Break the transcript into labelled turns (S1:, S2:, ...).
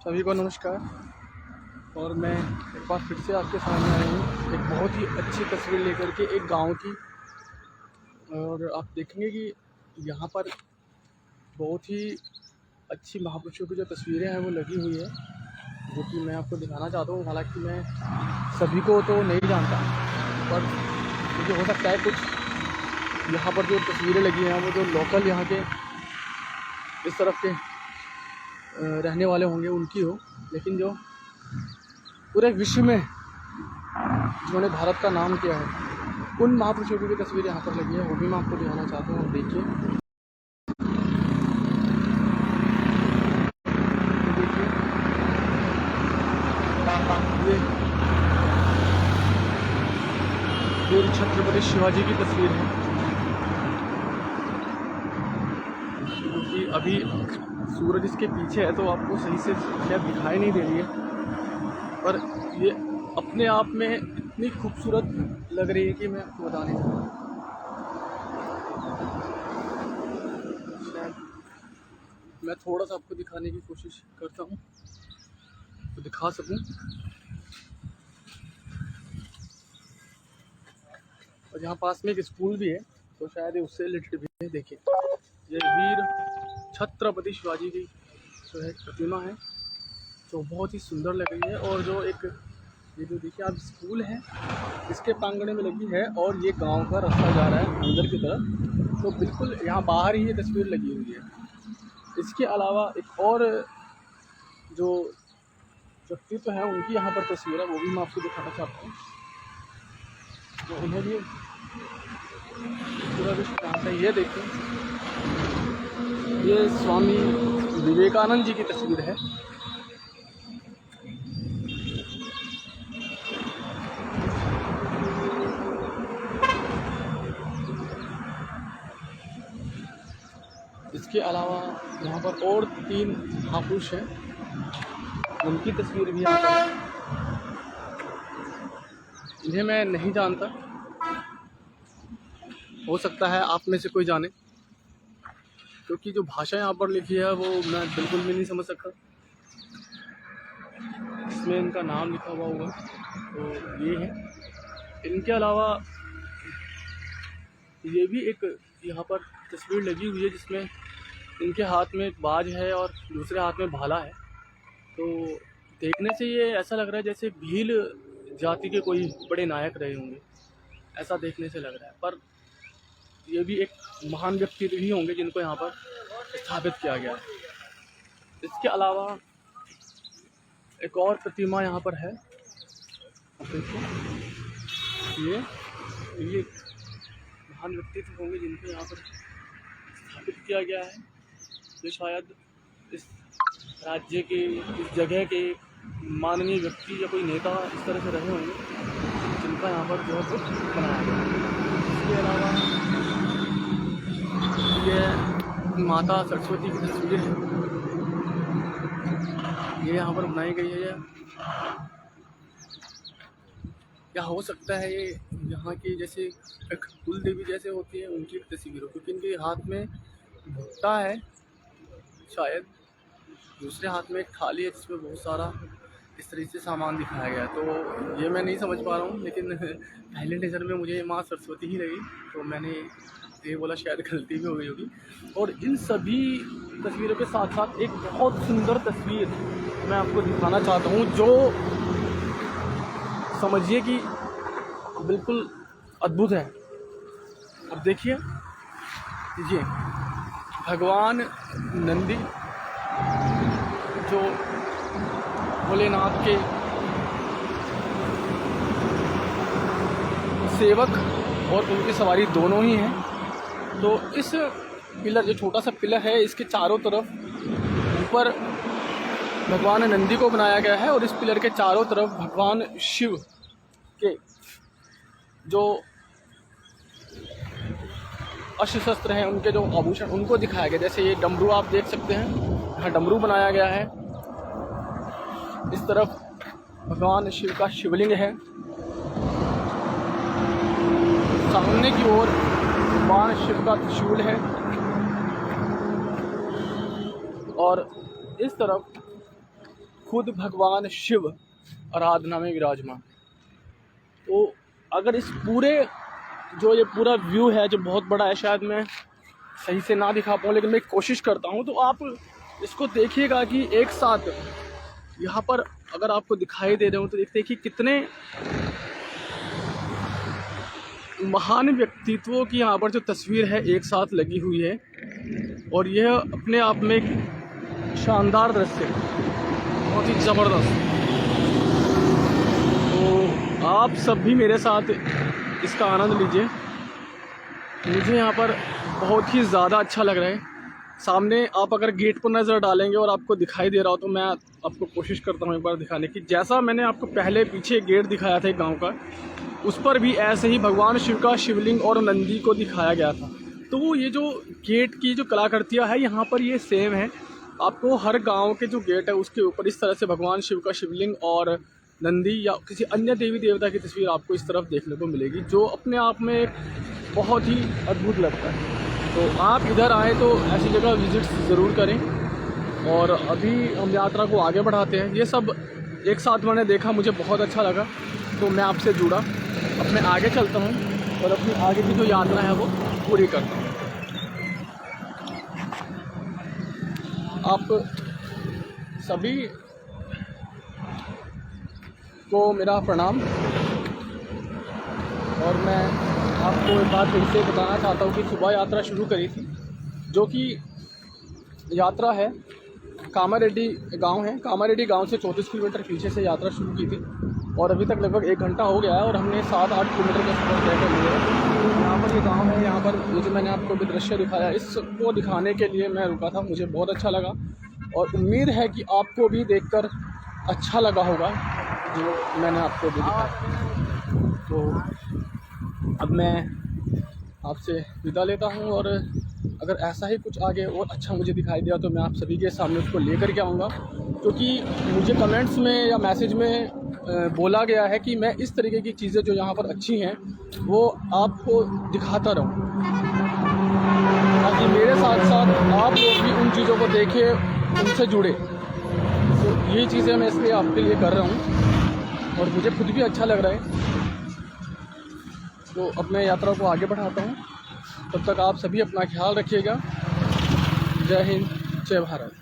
S1: सभी को नमस्कार। और मैं एक बार फिर से आपके सामने आया हूँ एक बहुत ही अच्छी तस्वीर लेकर के एक गांव की। और आप देखेंगे कि यहाँ पर बहुत ही अच्छी महापुरुषों की जो तस्वीरें हैं वो लगी हुई है, जो कि मैं आपको दिखाना चाहता हूँ। हालांकि मैं सभी को तो नहीं जानता, पर मुझे हो सकता है कुछ यहाँ पर जो तस्वीरें लगी हैं वो जो लोकल यहाँ के इस तरफ के रहने वाले होंगे उनकी हो, लेकिन जो पूरे विश्व में जिन्होंने भारत का नाम किया है उन महापुरुषों की भी तस्वीर यहाँ पर लगी है, वो भी मैं आपको दिखाना चाहता हूँ। देखिए ये छत्रपति शिवाजी की तस्वीर है, क्योंकि अभी सूरज इसके पीछे है तो आपको सही से शायद दिखाई नहीं दे रही है, पर ये अपने आप में इतनी खूबसूरत लग रही है कि मैं आपको बता नहीं सकता। शायद मैं थोड़ा सा आपको दिखाने की कोशिश करता हूँ तो दिखा सकूँ। और यहाँ पास में एक स्कूल भी है तो शायद ये उससे रिलेटेड भी है। देखिए ये वीर छत्रपति शिवाजी की जो है प्रतिमा है जो बहुत ही सुंदर लग रही है। और जो एक ये जो देखिए आप स्कूल है इसके प्रांगण में लगी है और ये गांव का रास्ता जा रहा है अंदर की तरफ, तो बिल्कुल यहाँ बाहर ही ये तस्वीर लगी हुई है। इसके अलावा एक और जो व्यक्तित्व है उनकी यहाँ पर तस्वीर है, वो भी मैं आपको दिखाना चाहता हूँ। तो उन्हें भी पूरा विश्व जानता है। ये देखिए ये स्वामी विवेकानंद जी की तस्वीर है। इसके अलावा यहाँ पर और 3 महापुरुष हैं, उनकी तस्वीर भी यहाँ पर है। इन्हें मैं नहीं जानता, हो सकता है आप में से कोई जाने, क्योंकि जो भाषा यहाँ पर लिखी है वो मैं बिल्कुल भी नहीं समझ सकता। इसमें इनका नाम लिखा हुआ होगा तो ये है। इनके अलावा ये भी एक यहाँ पर तस्वीर लगी हुई है जिसमें इनके हाथ में एक बाज है और दूसरे हाथ में भाला है। तो देखने से ये ऐसा लग रहा है जैसे भील जाति के कोई बड़े नायक रहे होंगे, ऐसा देखने से लग रहा है। पर ये भी एक महान व्यक्ति ही होंगे जिनको यहाँ पर स्थापित किया गया है। इसके अलावा एक और प्रतिमा यहाँ पर है, देखिए ये महान व्यक्तित्व होंगे जिनको यहाँ पर स्थापित किया गया है। ये शायद इस राज्य के इस जगह के माननीय व्यक्ति या कोई नेता इस तरह से रहे होंगे जिनका यहाँ पर जो है कुछ बनाया गया है। इसके अलावा ये माता सरस्वती की तस्वीर है, ये यहाँ पर बनाई गई है। या हो सकता है ये यहाँ की जैसे एक कुल देवी जैसे होती है उनकी तस्वीर हो, क्योंकि इनके हाथ में भुट्टा है, शायद दूसरे हाथ में एक थाली है जिसमें बहुत सारा इस तरीके से सामान दिखाया गया है। तो ये मैं नहीं समझ पा रहा हूँ, लेकिन पहले नज़र में मुझे माँ सरस्वती ही लगी तो मैंने ये बोला, शायद गलती भी हो गई होगी। और इन सभी तस्वीरों के साथ साथ एक बहुत सुंदर तस्वीर मैं आपको दिखाना चाहता हूँ जो समझिए कि बिल्कुल अद्भुत है। अब देखिए ये भगवान नंदी जो भोलेनाथ के सेवक और उनकी सवारी दोनों ही हैं। तो इस पिलर जो छोटा सा पिलर है इसके चारों तरफ ऊपर भगवान नंदी को बनाया गया है और इस पिलर के चारों तरफ भगवान शिव के जो अस्त्र शस्त्र हैं उनके जो आभूषण उनको दिखाया गया। जैसे ये डमरू आप देख सकते हैं, यहाँ डमरू बनाया गया है। इस तरफ भगवान शिव का शिवलिंग है, सामने की ओर भगवान शिव का त्रिशूल है और इस तरफ खुद भगवान शिव आराधना में विराजमान। तो अगर इस पूरे जो ये पूरा व्यू है जो बहुत बड़ा है, शायद मैं सही से ना दिखा पाऊँ लेकिन मैं कोशिश करता हूँ, तो आप इसको देखिएगा कि एक साथ यहाँ पर अगर आपको दिखाई दे रहे हो तो देखिए कितने महान व्यक्तित्वों की यहाँ पर जो तस्वीर है एक साथ लगी हुई है। और यह अपने आप में एक शानदार दृश्य, बहुत ही ज़बरदस्त। तो आप सब भी मेरे साथ इसका आनंद लीजिए। मुझे यहाँ पर बहुत ही ज़्यादा अच्छा लग रहा है। सामने आप अगर गेट पर नज़र डालेंगे और आपको दिखाई दे रहा हो तो मैं आपको कोशिश करता हूँ एक बार दिखाने की। जैसा मैंने आपको पहले पीछे गेट दिखाया था एक गांव का, उस पर भी ऐसे ही भगवान शिव का शिवलिंग और नंदी को दिखाया गया था। तो ये जो गेट की जो कलाकृतियाँ है यहाँ पर ये सेम है। आपको हर गांव के जो गेट है उसके ऊपर इस तरह से भगवान शिव का शिवलिंग और नंदी या किसी अन्य देवी देवता की तस्वीर आपको इस तरफ देखने को मिलेगी, जो अपने आप में बहुत ही अद्भुत लगता है। तो आप इधर आए तो ऐसी जगह विज़िट ज़रूर करें। और अभी हम यात्रा को आगे बढ़ाते हैं। ये सब एक साथ मैंने देखा, मुझे बहुत अच्छा लगा, तो मैं आपसे जुड़ा। अब मैं आगे चलता हूँ और अपनी आगे की जो यात्रा है वो पूरी करता हूँ। आप सभी को मेरा प्रणाम। और मैं आपको एक बात फिर से बताना चाहता हूँ कि सुबह यात्रा शुरू करी थी, जो कि यात्रा है कामारेड्डी गांव है। कामारेड्डी गांव से 34 किलोमीटर पीछे से यात्रा शुरू की थी और अभी तक लगभग 1 घंटा हो गया है और हमने 7-8 किलोमीटर का सफर तय कर लिया है। यहाँ पर ये गांव है, यहाँ पर ये जो मैंने आपको भी दृश्य दिखाया इसको दिखाने के लिए मैं रुका था। मुझे बहुत अच्छा लगा और उम्मीद है कि आपको भी देखकर अच्छा लगा होगा जो मैंने आपको भी दिखाया। तो अब मैं आपसे विदा लेता हूँ और अगर ऐसा ही कुछ आगे और अच्छा मुझे दिखाई दिया तो मैं आप सभी के सामने उसको लेकर के आऊँगा, क्योंकि मुझे कमेंट्स में या मैसेज में बोला गया है कि मैं इस तरीके की चीज़ें जो यहाँ पर अच्छी हैं वो आपको दिखाता रहूँ, ताकि मेरे साथ साथ आप लोग भी उन चीज़ों को देखें, उनसे जुड़े। तो ये चीज़ें मैं इसलिए आपके लिए कर रहा हूँ और मुझे खुद भी अच्छा लग रहा है। तो अब मैं यात्रा को आगे बढ़ाता हूँ। तब तक आप सभी अपना ख्याल रखिएगा। जय हिंद, जय भारत।